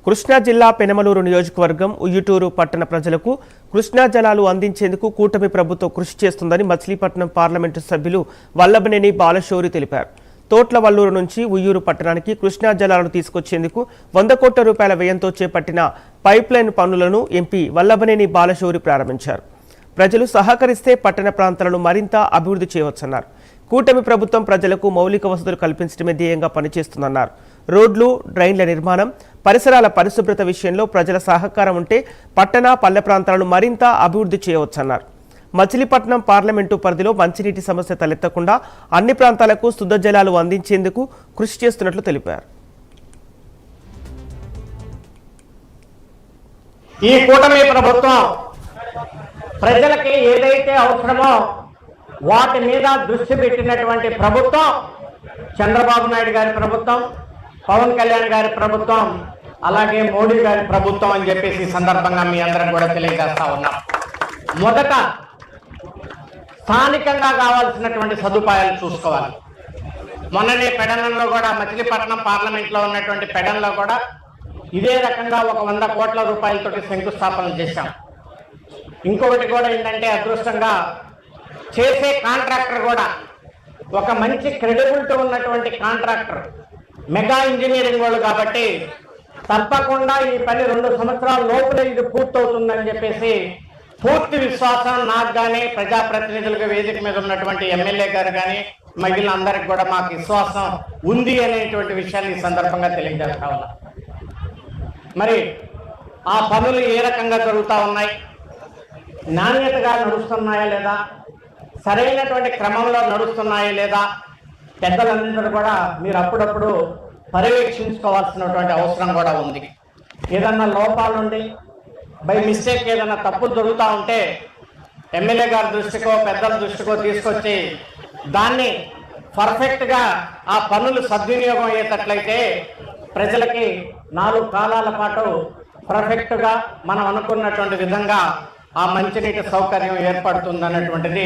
కృష్ణా జిల్లా పెనమలూరు నియోజకవర్గం ఉయ్యూటూరు పట్టణ ప్రజలకు కృష్ణా జలాలు అందించేందుకు కూటమి ప్రభుత్వం కృషి చేస్తుందని మచిలీపట్నం పార్లమెంటు సభ్యులు వల్లభనేని బాలశౌరి తెలిపారు. తోట్లవల్లూరు నుంచి ఉయ్యూరు పట్టణానికి కృష్ణా జలాలను తీసుకొచ్చేందుకు 100 కోట్ల రూపాయల వ్యయంతో చేపట్టిన పైప్లైన్ పనులను ఎంపీ వల్లభనేని బాలశౌరి ప్రారంభించారు. ప్రజలు సహకరిస్తే పట్టణ ప్రాంతాలను మరింత అభివృద్ధి చేయవచ్చన్నారు. కూటమి ప్రభుత్వం ప్రజలకు మౌలిక వసతులు కల్పించడమే ధ్యేయంగా పనిచేస్తుందన్నారు. రోడ్లు, డ్రైన్ల నిర్మాణం, పరిసరాల పరిశుభ్రత విషయంలో ప్రజల సహకారం ఉంటే పట్టణ పల్లె ప్రాంతాలను మరింత అభివృద్ధి చేయవచ్చన్నారు. మచిలీపట్నం పార్లమెంటు పరిధిలో మంచినీటి సమస్య తలెత్తకుండా అన్ని ప్రాంతాలకు శుద్ధ జలాలు అందించేందుకు కృషి చేస్తున్నట్లు తెలిపారు. ఈ కూటమి ప్రభుత్వం ప్రజలకి ఏదైతే అవసరమో వాటి మీద దృష్టి పెట్టినటువంటి ప్రభుత్వం చంద్రబాబు నాయుడు గారి ప్రభుత్వం, పవన్ కళ్యాణ్ గారి ప్రభుత్వం, అలాగే మోడీ గారి ప్రభుత్వం అని చెప్పేసి సందర్భంగా మీ అందరం కూడా తెలియజేస్తా ఉన్నాం. మొదట స్థానికంగా కావాల్సినటువంటి సదుపాయాలు చూసుకోవాలి. మొన్ననే పెడనంలో కూడా మచిలీపట్నం పార్లమెంట్లో ఉన్నటువంటి పెడన్లో కూడా ఇదే రకంగా ఒక 100 కోట్ల రూపాయలతోటి శంకుస్థాపన చేశాం. ఇంకొకటి కూడా ఏంటంటే అదృష్టంగా చేసే కాంట్రాక్టర్ కూడా ఒక మంచి క్రెడిబిలిటీ ఉన్నటువంటి కాంట్రాక్టర్, మెగా ఇంజనీరింగ్ వాళ్ళు కాబట్టి తప్పకుండా ఈ పని 2 సంవత్సరాల లోపలే ఇది పూర్తవుతుందని చెప్పేసి పూర్తి విశ్వాసం నాకు కానీ, ప్రజాప్రతినిధులుగా వేదిక మీద ఉన్నటువంటి ఎమ్మెల్యే గారు కానీ మిగిలిన అందరికి కూడా మాకు విశ్వాసం ఉంది అనేటువంటి విషయాన్ని ఈ సందర్భంగా తెలియజేస్తా ఉన్నా. మరి ఆ పనులు ఏ రకంగా జరుగుతూ ఉన్నాయి, నాణ్యతగా నడుస్తున్నాయా లేదా, సరైనటువంటి క్రమంలో నడుస్తున్నాయా లేదా, పెద్దలందరూ కూడా మీరు అప్పుడప్పుడు పర్యవేక్షించుకోవాల్సినటువంటి అవసరం కూడా ఉంది. ఏదన్నా లోపాలుండి బై మిస్టేక్ ఏదైనా తప్పులు జరుగుతూ ఉంటే ఎమ్మెల్యే గారి దృష్టికో పెద్దల దృష్టికో తీసుకొచ్చి దాన్ని పర్ఫెక్ట్గా ఆ పనులు సద్వినియోగం అయ్యేటట్లయితే ప్రజలకి 4 కాలాల పాటు పర్ఫెక్ట్గా మనం అనుకున్నటువంటి విధంగా ఆ మంచినీటి సౌకర్యం ఏర్పడుతుంది అన్నటువంటిది